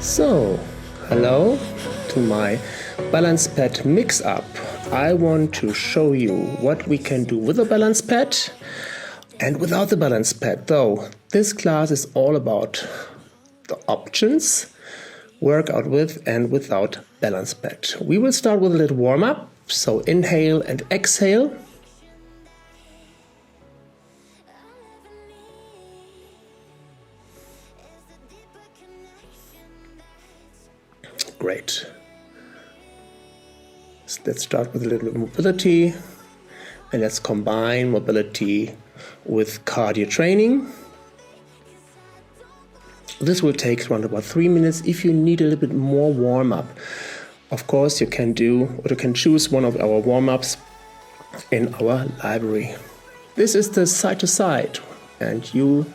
So, hello to my Balanc-pad mix-up. I want to show you what we can do with the Balanc-pad and without the Balanc-pad. Though this class is all about the options, workout with and without Balanc-pad. We will start with a little warm-up. So inhale and exhale. Great. So let's start with a little bit of mobility, and let's combine mobility with cardio training. This will take around about 3 minutes. If you need a little bit more warm-up, of course you can choose one of our warm-ups in our library. This is the side to side, and you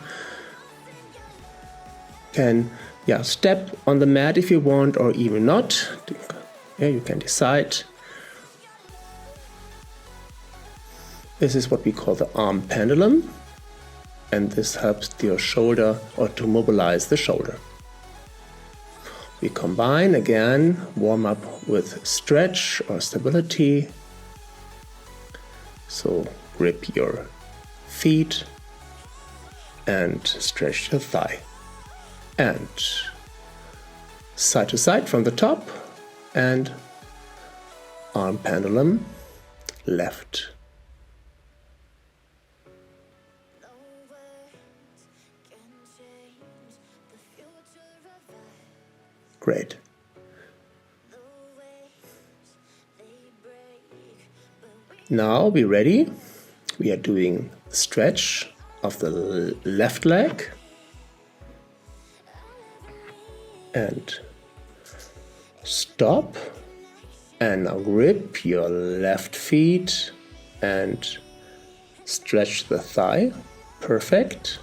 can step on the mat if you want, or even not. You can decide. This is what we call the arm pendulum, and this helps your shoulder or to mobilize the shoulder. We combine again warm up with stretch or stability. So grip your feet and stretch your thigh. And side to side from the top, and arm pendulum left. Great. Now we're ready. We are doing stretch of the left leg. And stop, and now grip your left feet and stretch the thigh. Perfect.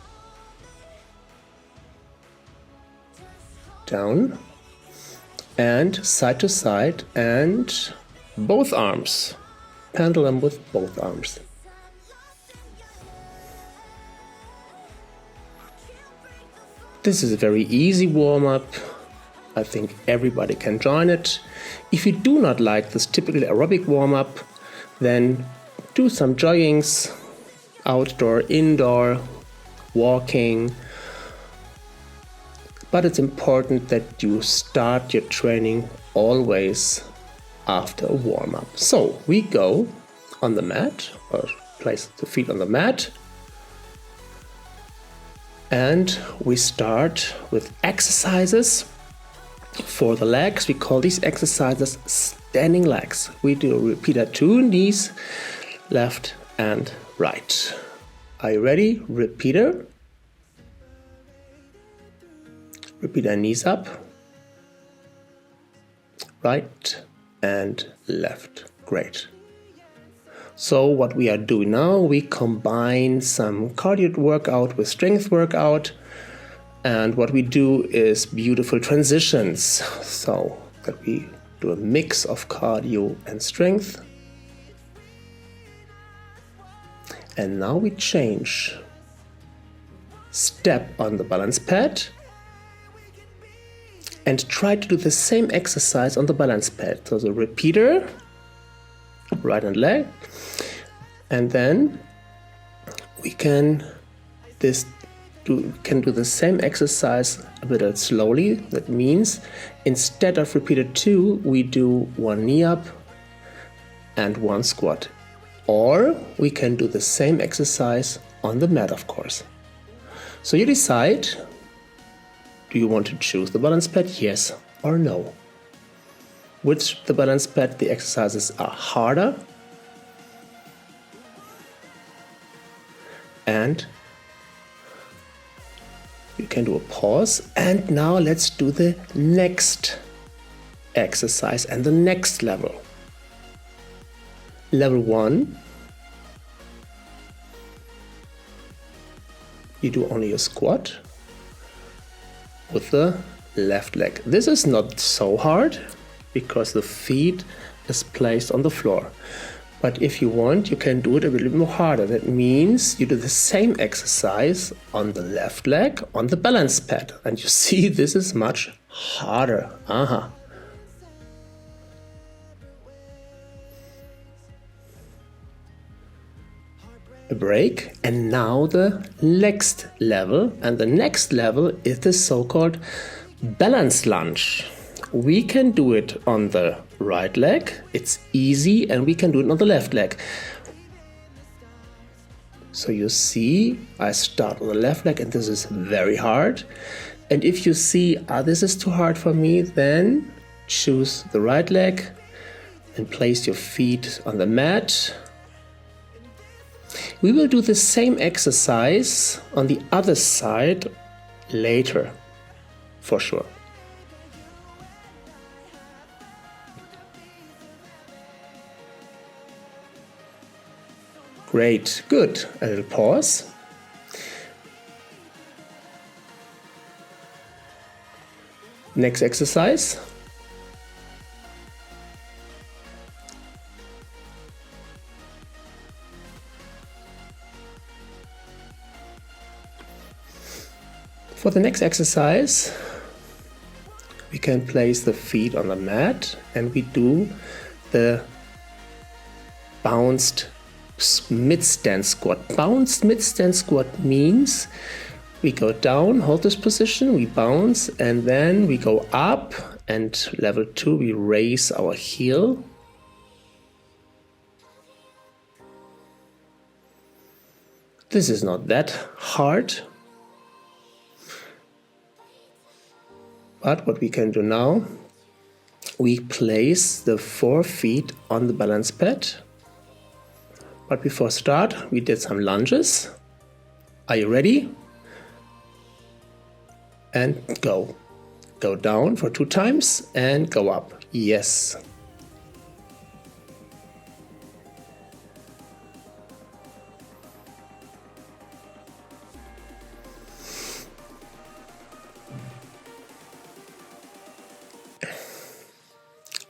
Down and side to side, and both arms, pendulum with both arms. This is a very easy warm-up. I think everybody can join it. If you do not like this typical aerobic warm-up, then do some joggings, outdoor, indoor, walking. But it's important that you start your training always after a warm-up. So we go on the mat, or place the feet on the mat. And we start with exercises for the legs. We call these exercises standing legs. We do repeat at 2 knees, left and right. Are you ready? Repeater. Repeat our knees up. Right and left. Great. So what we are doing now, we combine some cardio workout with strength workout. And what we do is beautiful transitions. So that we do a mix of cardio and strength. And now we change. Step on the Balanc-pad. And try to do the same exercise on the Balanc-pad. So the repeater, right hand leg. And then we can do the same exercise a bit slowly. That means instead of repeater 2, we do 1 knee up and 1 squat. Or we can do the same exercise on the mat, of course. So you decide, do you want to choose the Balanc-pad, yes or no? With the Balanc-pad, the exercises are harder. And you can do a pause, and now let's do the next exercise and the next level. Level 1, you do only a squat with the left leg. This is not so hard because the feet is placed on the floor. But if you want, you can do it a little bit more harder. That means you do the same exercise on the left leg on the balance pad. And you see this is much harder. A break, and now the next level. And the next level is the so-called balance lunge. We can do it on the right leg, it's easy, and we can do it on the left leg. So you see, I start on the left leg and this is very hard. And if you see, this is too hard for me, then choose the right leg and place your feet on the mat. We will do the same exercise on the other side later, for sure. Great, good. A little pause. Next exercise. For the next exercise, we can place the feet on the mat and we do the bounced mid-stand squat. Bounced mid-stand squat means we go down, hold this position, we bounce, and then we go up, and level 2, we raise our heel. This is not that hard. But what we can do now, we place the 4 feet on the balance pad. But before start, we did some lunges. Are you ready? And go. Go down for 2 times and go up. Yes.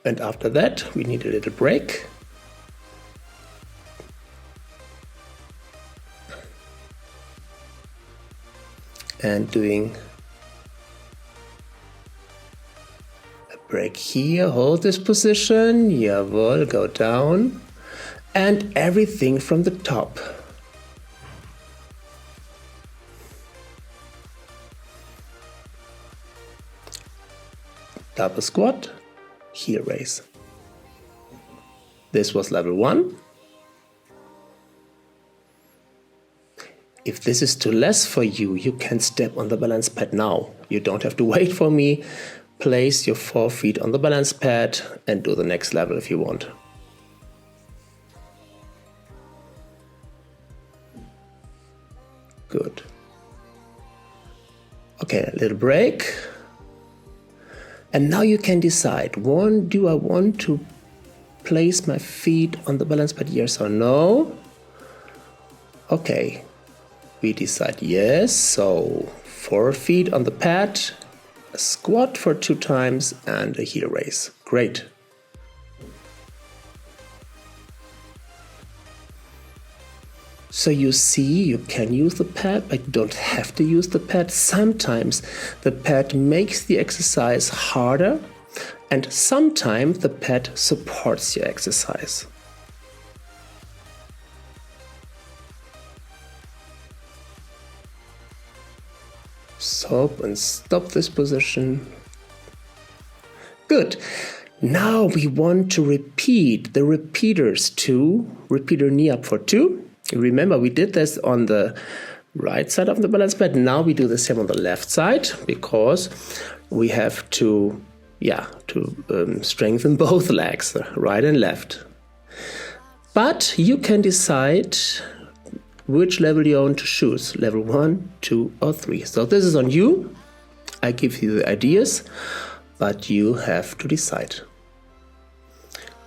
And after that, we need a little break. And doing a break here, hold this position, jawohl, go down, and everything from the top. Double squat, heel raise. This was level 1. If this is too less for you, you can step on the balance pad now. You don't have to wait for me. Place your 4 feet on the balance pad and do the next level if you want. Good. Okay, a little break. And now you can decide, do I want to place my feet on the balance pad, yes or no? Okay. We decide yes, so 4 feet on the pad, a squat for 2 times and a heel raise. Great. So you see, you can use the pad, but you don't have to use the pad. Sometimes the pad makes the exercise harder, and sometimes the pad supports your exercise. Stop and stop this position. Good. Now we want to repeat the repeaters 2. Repeater knee up for 2. Remember, we did this on the right side of the balance pad. Now we do the same on the left side because we have to strengthen both legs, right and left. But you can decide which level you want to choose, level 1, 2 or 3. So this is on you. I give you the ideas, but you have to decide.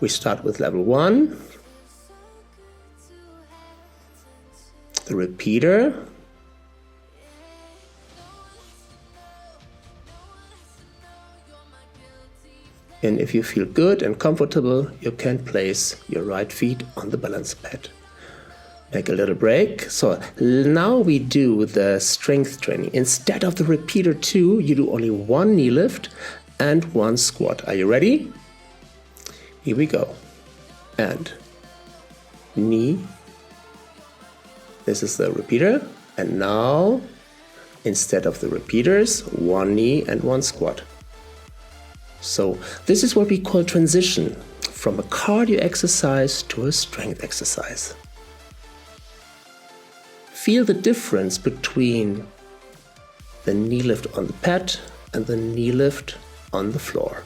We start with level 1, the repeater. And if you feel good and comfortable, you can place your right feet on the balance pad. Make a little break. So now we do the strength training. Instead of the repeater 2, you do only 1 knee lift and 1 squat. Are you ready? Here we go. And knee. This is the repeater. And now, instead of the repeaters, 1 knee and 1 squat. So this is what we call transition from a cardio exercise to a strength exercise. Feel the difference between the knee lift on the pad and the knee lift on the floor.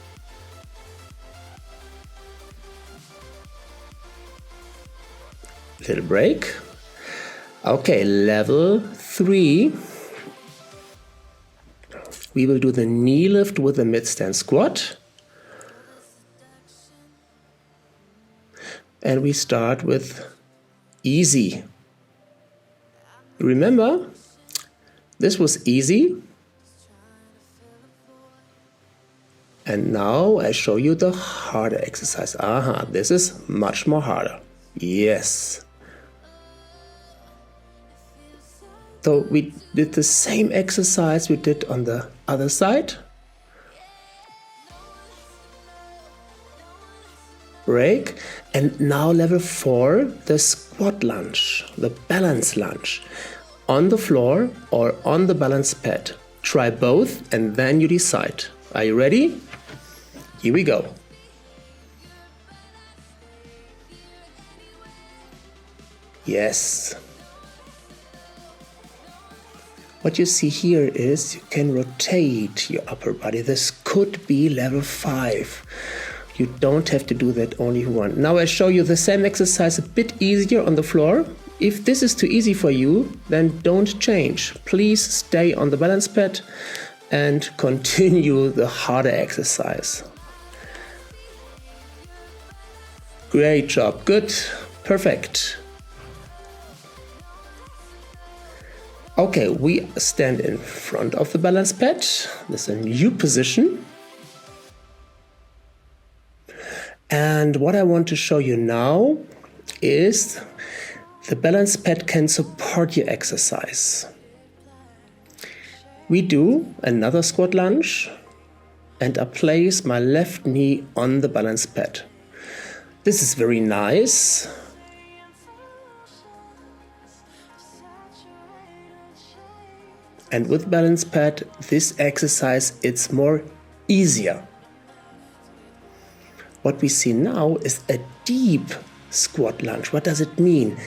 Little break. Okay, level 3. We will do the knee lift with a mid-stand squat. And we start with easy. Remember, this was easy. And now I show you the harder exercise. Aha, this is much more harder. Yes. So we did the same exercise we did on the other side. Break. And now level 4, the squat lunge, the balance lunge. On the floor or on the balance pad. Try both and then you decide. Are you ready? Here we go. Yes. What you see here is you can rotate your upper body. This could be level 5. You don't have to do that only one. Now I show you the same exercise a bit easier on the floor. If this is too easy for you, then don't change. Please stay on the balance pad and continue the harder exercise. Great job, good, perfect. Okay, we stand in front of the balance pad. This is a new position. And what I want to show you now is the balance pad can support your exercise. We do another squat lunge and I place my left knee on the balance pad. This is very nice. And with balance pad, this exercise, it's more easier. What we see now is a deep squat lunge. What does it mean?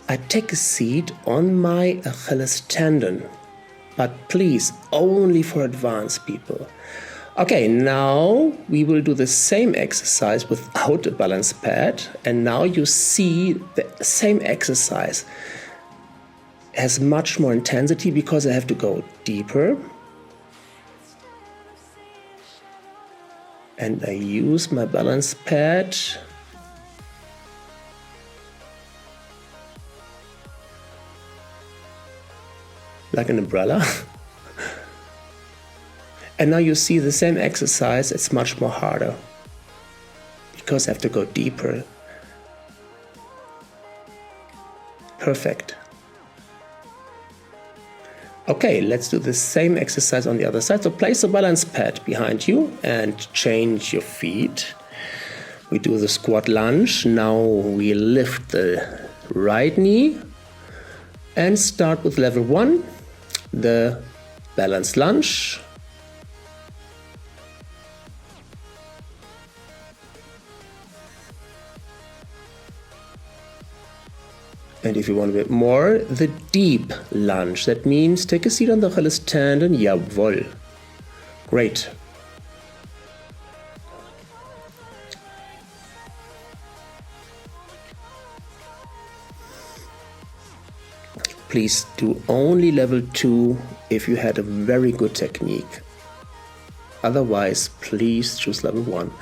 I take a seat on my Achilles tendon, but please, only for advanced people. Okay, now we will do the same exercise without a balance pad, and now you see the same exercise has much more intensity because I have to go deeper. And I use my balance pad like an umbrella. And now you see the same exercise, it's much more harder because I have to go deeper. Perfect. Okay, let's do the same exercise on the other side. So place the balance pad behind you and change your feet. We do the squat lunge. Now we lift the right knee and start with level 1, the balance lunge. And if you want a bit more, the deep lunge. That means take a seat on the Achilles tendon. Jawohl. Great. Please do only level 2 if you had a very good technique. Otherwise, please choose level 1.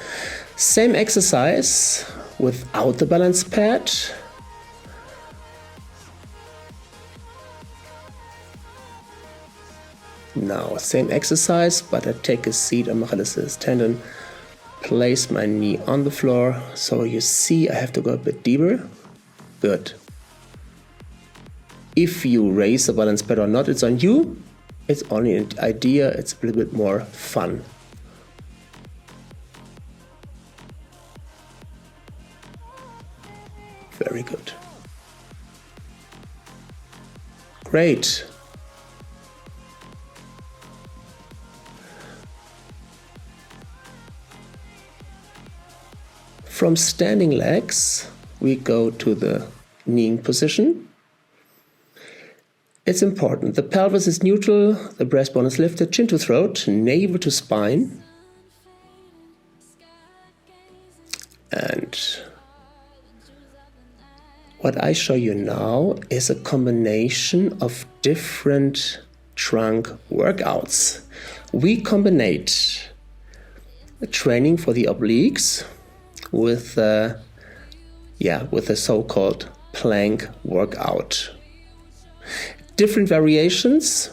Same exercise without the balance pad. Now, same exercise, but I take a seat on my Achilles tendon. place my knee on the floor. So you see I have to go a bit deeper. Good. If you raise the balance pad or not, it's on you. It's only an idea, it's a little bit more fun. Very good. Great. From standing legs, we go to the kneeling position. It's important. The pelvis is neutral, the breastbone is lifted, chin to throat, navel to spine. And what I show you now is a combination of different trunk workouts. We combine training for the obliques with the so-called plank workout. Different variations.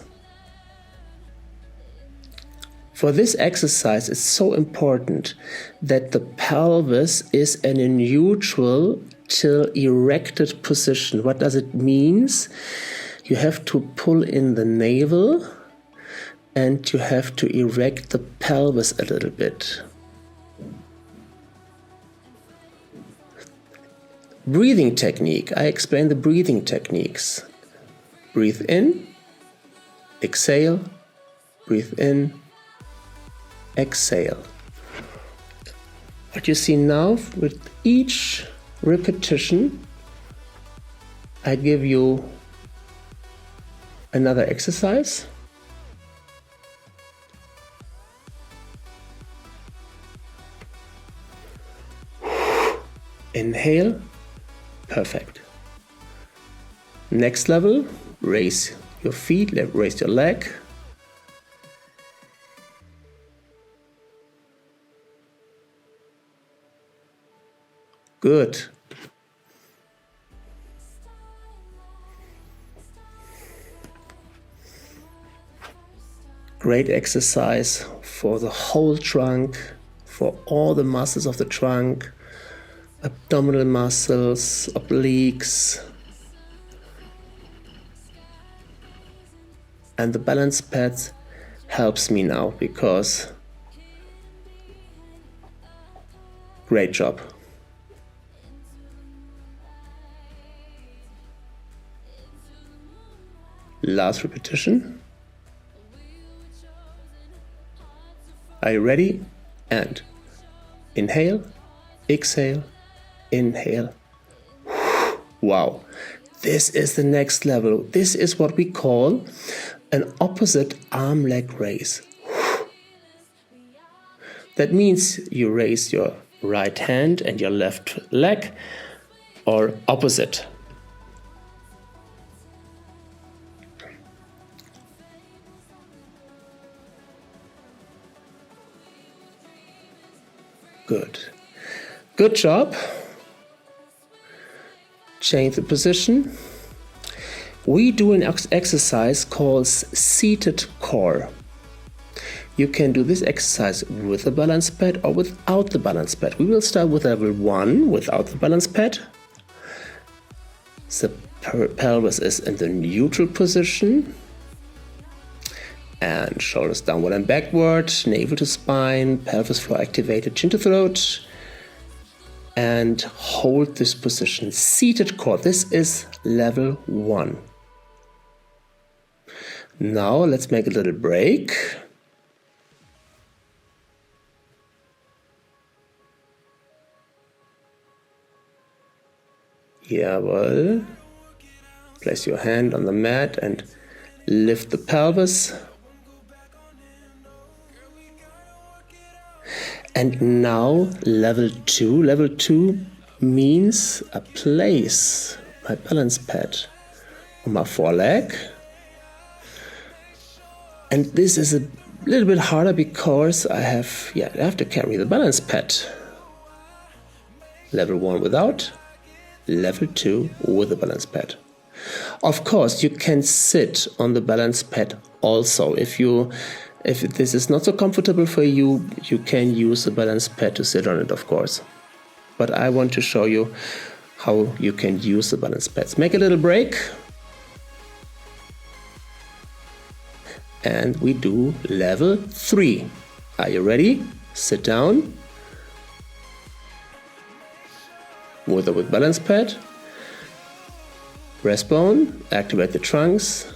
For this exercise, it's so important that the pelvis is in a neutral till erected position. What does it mean? You have to pull in the navel and you have to erect the pelvis a little bit. Breathing technique. I explain the breathing techniques. Breathe in, exhale, breathe in, exhale. What you see now, with each repetition, I give you another exercise. Inhale, perfect. Next level. Raise your feet, raise your leg. Good. Great exercise for the whole trunk, for all the muscles of the trunk, abdominal muscles, obliques. And the balance pad helps me now because great job. Last repetition. Are you ready? And inhale, exhale, inhale. Wow, this is the next level. This is what we call an opposite arm leg raise. That means you raise your right hand and your left leg, or opposite. Good. Good job. Change the position. We do an exercise called seated core. You can do this exercise with the balance pad or without the balance pad. We will start with level 1 without the balance pad. The pelvis is in the neutral position. And shoulders downward and backward, navel to spine, pelvis floor activated, chin to throat. And hold this position. Seated core. This is level 1. Now let's make a little break. Jawohl. Place your hand on the mat and lift the pelvis. And now level 2. Level 2 means I place my balance pad on my foreleg. And this is a little bit harder because I have to carry the balance pad. Level 1 without, level 2 with the balance pad. Of course, you can sit on the balance pad also. If you If this is not so comfortable for you, you can use the Balanc-pad to sit on it, of course. But I want to show you how you can use the Balanc-pads. Make a little break. And we do level 3. Are you ready? Sit down. With or with Balanc-pad. Breastbone, activate the trunks.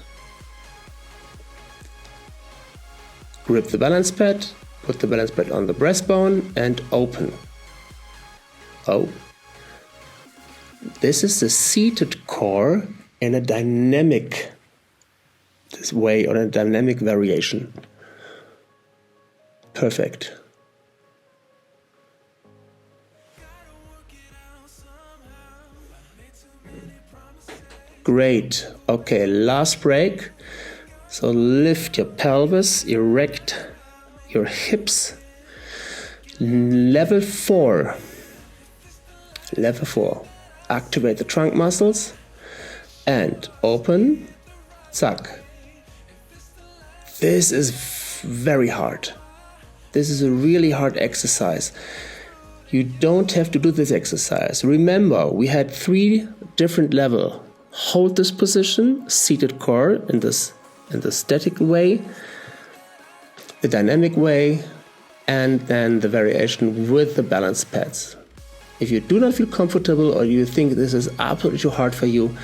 Grip the Balanc-pad, put the Balanc-pad on the breastbone and open. Oh. This is the seated core in a dynamic way, or a dynamic variation. Perfect. Great. Okay, last break. So lift your pelvis, erect your hips. Level 4. Level 4. Activate the trunk muscles and open. Zack. This is very hard. This is a really hard exercise. You don't have to do this exercise. Remember, we had 3 different levels. Hold this position, seated core in the static way, the dynamic way, and then the variation with the Balanc-pads. If you do not feel comfortable or you think this is absolutely too hard for you,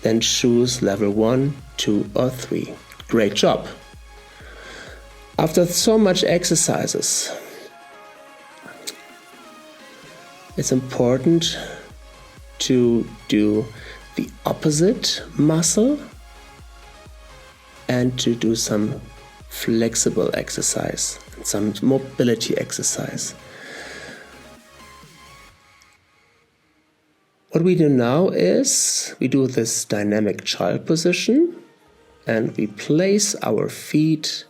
then choose level 1, 2, or 3. Great job! After so much exercises, it's important to do the opposite muscle and to do some flexible exercise and some mobility exercise. What we do now is we do this dynamic child position and we place our feet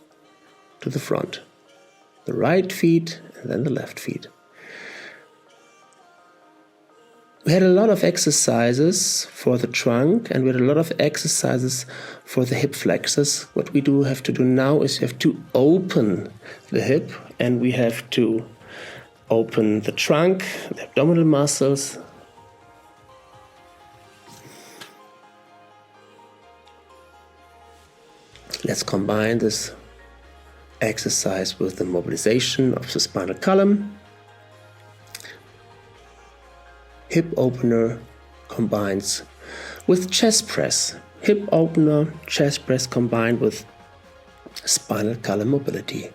to the front. The right feet and then the left feet. We had a lot of exercises for the trunk and we had a lot of exercises for the hip flexors. What we do have to do now is we have to open the hip and we have to open the trunk, the abdominal muscles. Let's combine this exercise with the mobilization of the spinal column. Hip opener combines with chest press. Hip opener, chest press combined with spinal column mobility.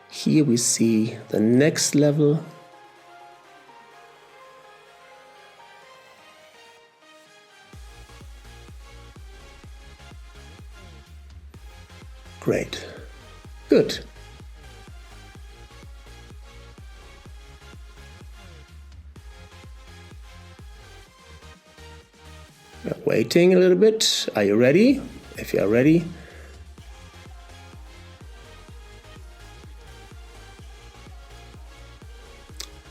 Here we see the next level. Great. Good. We're waiting a little bit. Are you ready? If you are ready,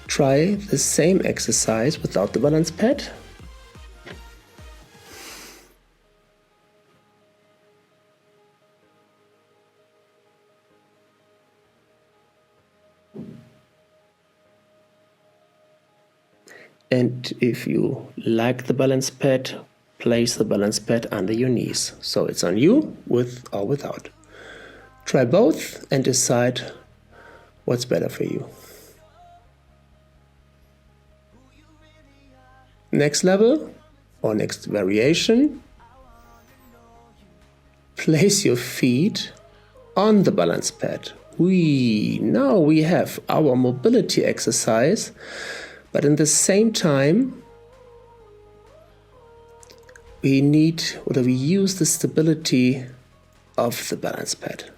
try the same exercise without the Balanc-pad. And if you like the Balanc-pad, place the Balanc-pad under your knees. So it's on you, with or without. Try both and decide what's better for you. Next level or next variation. Place your feet on the Balanc-pad. Now we have our mobility exercise. But in the same time, we use the stability of the Balanc-pad.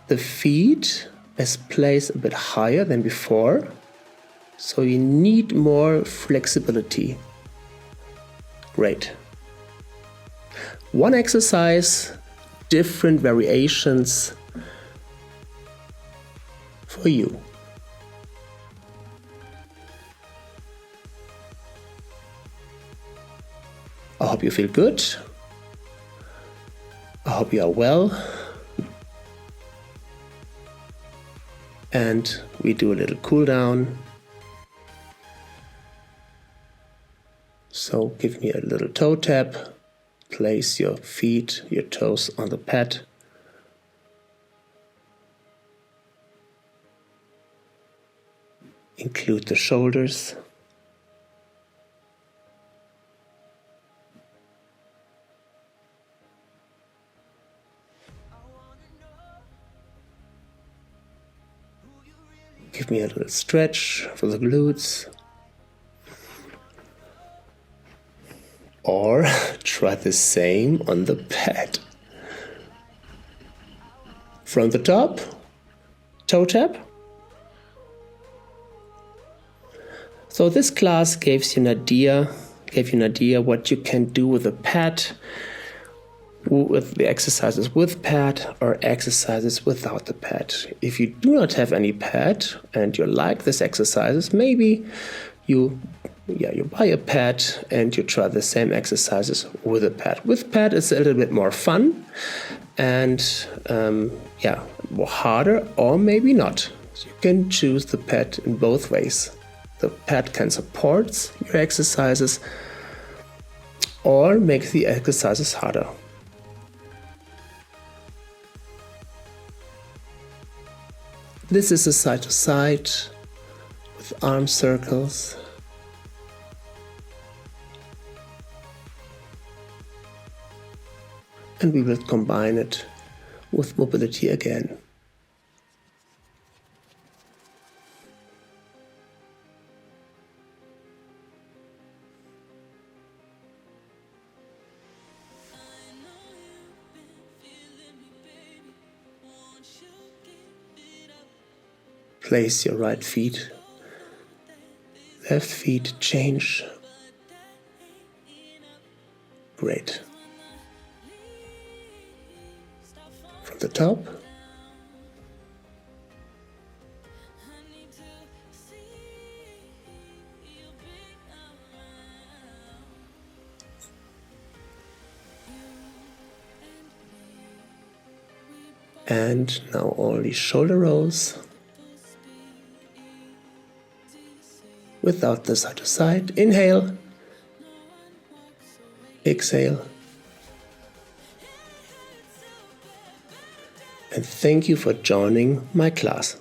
The feet is placed a bit higher than before, so you need more flexibility. Great. One exercise, different variations for you. I hope you feel good. I hope you are well. And we do a little cool down. So give me a little toe tap. Place your feet, your toes on the pad. Include the shoulders. Give me a little stretch for the glutes. Or try the same on the pad. From the top, toe tap. So this class gave you an idea what you can do with a pad, with the exercises with pad or exercises without the pad. If you do not have any pad and you like this exercises, maybe you buy a pad and you try the same exercises with a pad. With pad it's a little bit more fun and more harder, or maybe not. So you can choose the pad in both ways. The pad can support your exercises or make the exercises harder. This is a side to side with arm circles. And we will combine it with mobility again. Place your right feet, left feet change. Great. From the top. And now only shoulder rolls. Without the side to side. Inhale. Exhale. And thank you for joining my class.